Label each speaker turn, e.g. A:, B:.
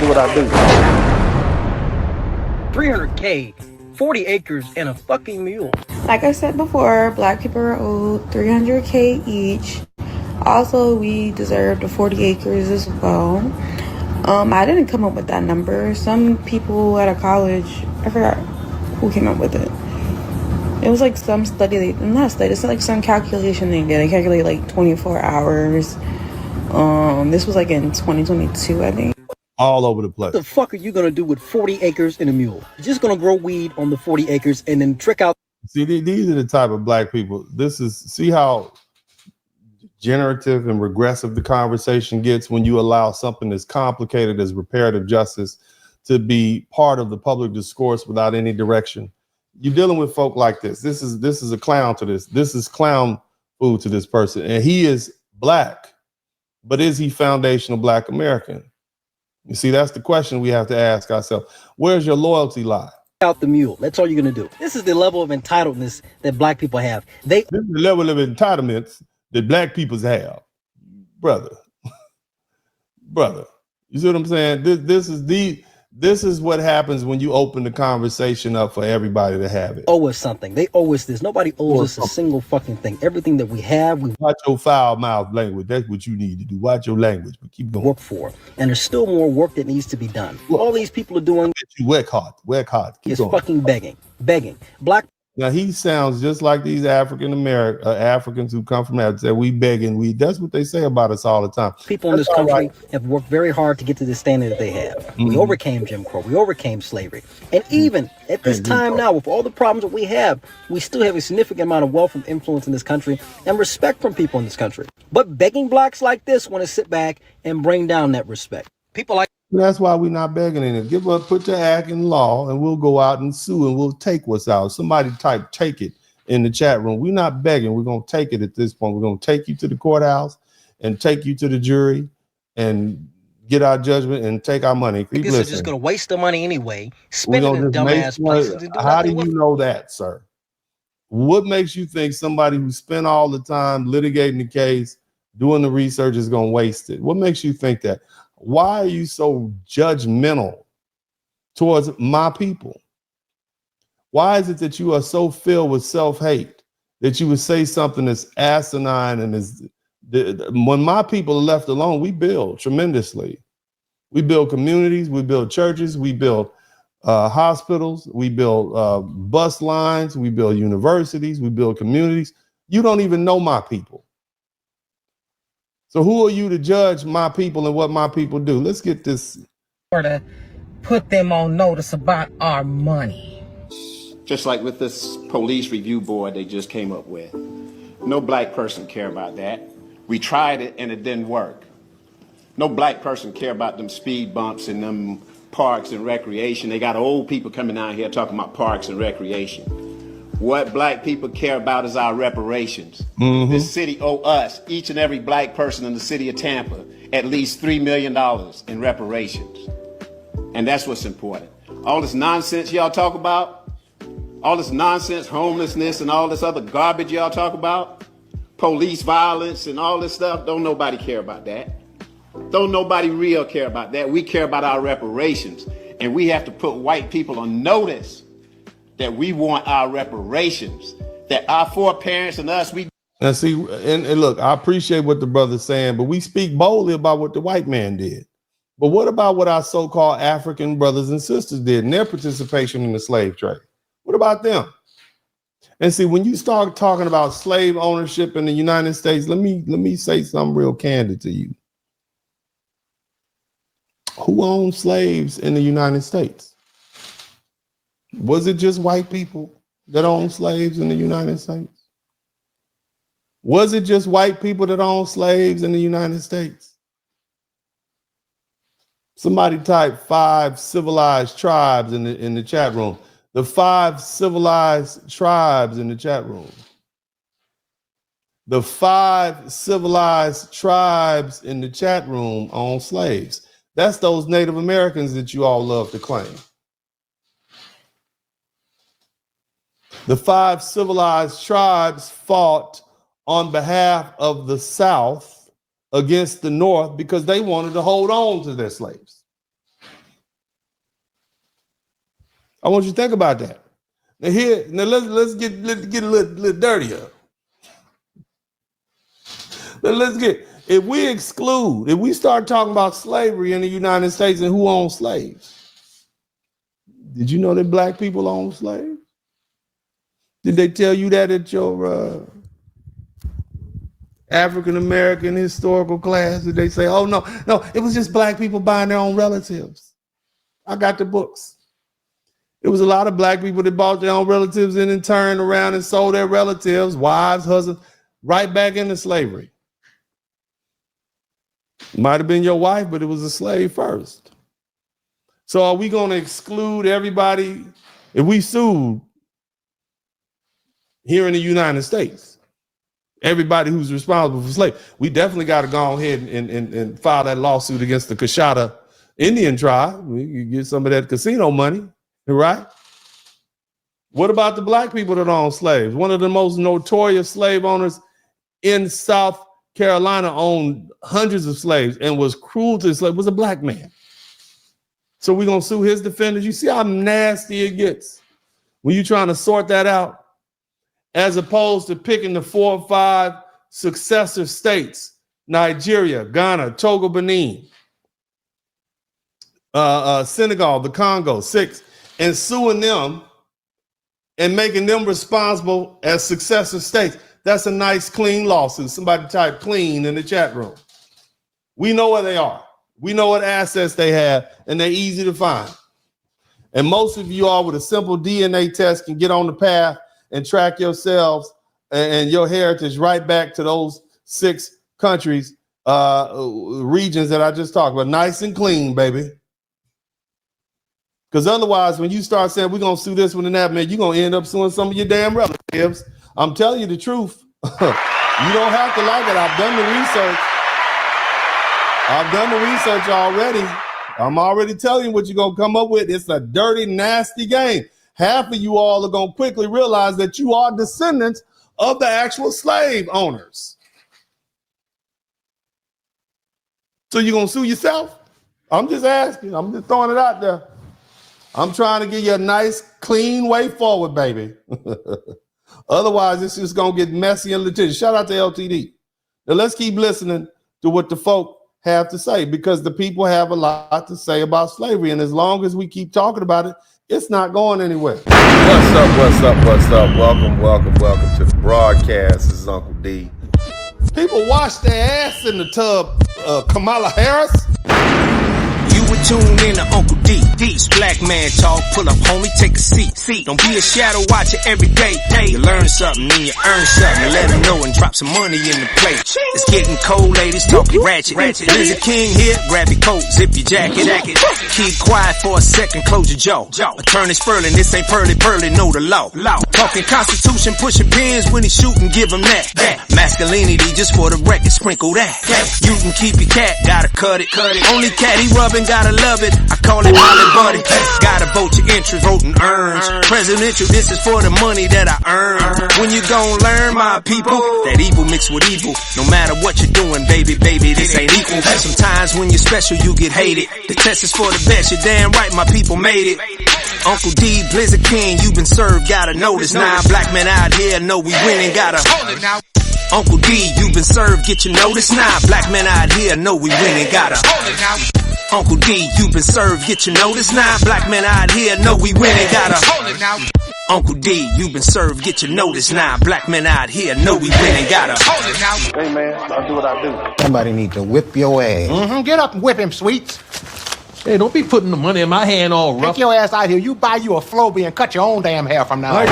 A: do what I do.
B: 300K, 40 acres, and a fucking mule.
C: Like I said before, black people are owed 300K each. Also, we deserve the 40 acres as well. I didn't come up with that number. Some people at a college, I forgot who came up with it. It was like some study, not a study, it's like some calculation they did. They calculate like 24 hours. This was like in 2022, I think.
D: All over the place.
B: What the fuck are you gonna do with 40 acres and a mule? You're just gonna grow weed on the 40 acres and then trick out.
D: See, these are the type of black people. See how generative and regressive the conversation gets when you allow something as complicated as reparative justice to be part of the public discourse without any direction. You're dealing with folk like this. This is a clown to this. This is clown food to this person. And he is black, but is he foundational black American? You see, that's the question we have to ask ourselves. Where's your loyalty lie?
B: Out the mule. That's all you're gonna do. This is the level of entitlement that black people have. This is
D: the level of entitlements that black people have, brother. You see what I'm saying? This is what happens when you open the conversation up for everybody to have it.
B: Owe us something. They owe us this. Nobody owes us a single fucking thing. Everything that we have, we
D: watch your foul mouth language. That's what you need to do. Watch your language, but keep going.
B: Work for. And there's still more work that needs to be done. Look, all these people are doing
D: you work hard. Keep
B: is
D: going.
B: Fucking begging. Black.
D: Now he sounds just like these Africans who come from that. Say we begging. That's what they say about us all the time.
B: People in this country have worked very hard to get to the standard that they have. Mm-hmm. We overcame Jim Crow. We overcame slavery. And even at this time now, with all the problems that we have, we still have a significant amount of wealth and influence in this country and respect from people in this country. But begging blacks like this want to sit back and bring down that respect. People like.
D: That's why we're not begging in it. Put your act in law and we'll go out and sue and we'll take what's out. Somebody type take it in the chat room. We're not begging. We're going to take it at this point. We're going to take you to the courthouse and take you to the jury and get our judgment and take our money.
B: Because they're just going to waste the money anyway, spend it in dumbass places.
D: How do you know that, sir? What makes you think somebody who spent all the time litigating the case, doing the research is going to waste it? What makes you think that? Why are you so judgmental towards my people? Why is it that you are so filled with self-hate that you would say something that's asinine and when my people are left alone, we build tremendously. We build communities, we build churches, we build hospitals, we build bus lines, we build universities, we build communities. You don't even know my people. So who are you to judge my people and what my people do? Let's get this.
E: Or to put them on notice about our money.
F: Just like with this police review board they just came up with. No black person care about that. We tried it and it didn't work. No black person care about them speed bumps and them parks and recreation. They got old people coming out here talking about parks and recreation. What black people care about is our reparations. Mm-hmm. This city owe us, each and every black person in the city of Tampa, at least $3 million in reparations. And that's what's important. All this nonsense y'all talk about, all this nonsense, homelessness and all this other garbage y'all talk about, police violence and all this stuff, don't nobody care about that. Don't nobody real care about that. We care about our reparations. And we have to put white people on notice that we want our reparations, that our foreparents and us, we.
D: Now see, and look, I appreciate what the brother's saying, but we speak boldly about what the white man did. But what about what our so-called African brothers and sisters did and their participation in the slave trade? What about them? And see, when you start talking about slave ownership in the United States, let me say something real candid to you. Who owned slaves in the United States? Was it just white people that owned slaves in the United States? Was it just white people that owned slaves in the United States? Somebody type 5 civilized tribes in the chat room. The 5 civilized tribes in the chat room. The 5 civilized tribes in the chat room own slaves. That's those Native Americans that you all love to claim. The 5 civilized tribes fought on behalf of the South against the North because they wanted to hold on to their slaves. I want you to think about that. Now let's get a little dirtier. If we start talking about slavery in the United States and who owns slaves, did you know that black people own slaves? Did they tell you that at your African American historical class? Did they say, oh no, it was just black people buying their own relatives? I got the books. It was a lot of black people that bought their own relatives and then turned around and sold their relatives, wives, husbands, right back into slavery. Might have been your wife, but it was a slave first. So are we going to exclude everybody if we sued here in the United States? Everybody who's responsible for slavery. We definitely got to go ahead and file that lawsuit against the Coshada Indian tribe. We can get some of that casino money, right? What about the black people that own slaves? One of the most notorious slave owners in South Carolina owned hundreds of slaves and was cruel to slaves, was a black man. So we're going to sue his defendants. You see how nasty it gets when you're trying to sort that out, as opposed to picking the 4 or 5 successor states, Nigeria, Ghana, Togo, Benin, Senegal, the Congo, 6, and suing them and making them responsible as successor states. That's a nice, clean lawsuit. Somebody type clean in the chat room. We know where they are. We know what assets they have, and they're easy to find. And most of you all with a simple DNA test can get on the path and track yourselves and your heritage right back to those 6 countries, regions that I just talked about. Nice and clean, baby. Because otherwise, when you start saying we're going to sue this one and that, man, you're going to end up suing some of your damn relatives. I'm telling you the truth. You don't have to like it. I've done the research already. I'm already telling you what you're going to come up with. It's a dirty, nasty game. Half of you all are going to quickly realize that you are descendants of the actual slave owners. So you're going to sue yourself? I'm just asking. I'm just throwing it out there. I'm trying to give you a nice, clean way forward, baby. Otherwise, it's just going to get messy and litigious. Shout out to LTD. Now, let's keep listening to what the folk have to say, because the people have a lot to say about slavery. And as long as we keep talking about it, it's not going anywhere.
A: What's up? Welcome to the broadcast. This is Uncle D.
D: People wash their ass in the tub, Kamala Harris.
G: You would tune in to Uncle D. Black man talk, pull up, homie, take a seat. Don't be a shadow watcher every day. You learn something, then you earn something. Let them know and drop some money in the plate. It's getting cold, ladies, talking ratchet. There's a king here, grab your coat, zip your jacket. Keep quiet for a second, close your jaw. Attorney Spurling, this ain't pearly, know the law. Talking Constitution, pushing pins when he shooting, give him that. Masculinity, just for the record, sprinkle that. You can keep your cat, gotta cut it. Only cat he rubbing, gotta love it. I call it Holly Buddy. Gotta vote your interest, vote and earn. Presidential, this is for the money that I earn. When you gon' learn, my people, that evil mixed with evil. No matter what you're doing, baby, this ain't equal. Sometimes when you're special, you get hated. The test is for the best, you're damn right, my people made it. Uncle D, Blizzard King, you been served, gotta know this now. Black men out here know we winning, gotta hold it now. Uncle D, you been served, get your notice now. Black men out here know we winning, gotta hold it now. Uncle D, you been served, get your notice now. Black men out here know we winning, gotta hold it now. Uncle D, you been served, get your notice now. Black men out here know we winning, gotta hold it now.
F: Hey man, I'll do what I do.
E: Somebody need to whip your ass.
H: Get up and whip him, Sweets.
I: Hey, don't be putting the money in my hand all rough.
H: Take your ass out here. You buy you a Floby and cut your own damn hair from now on.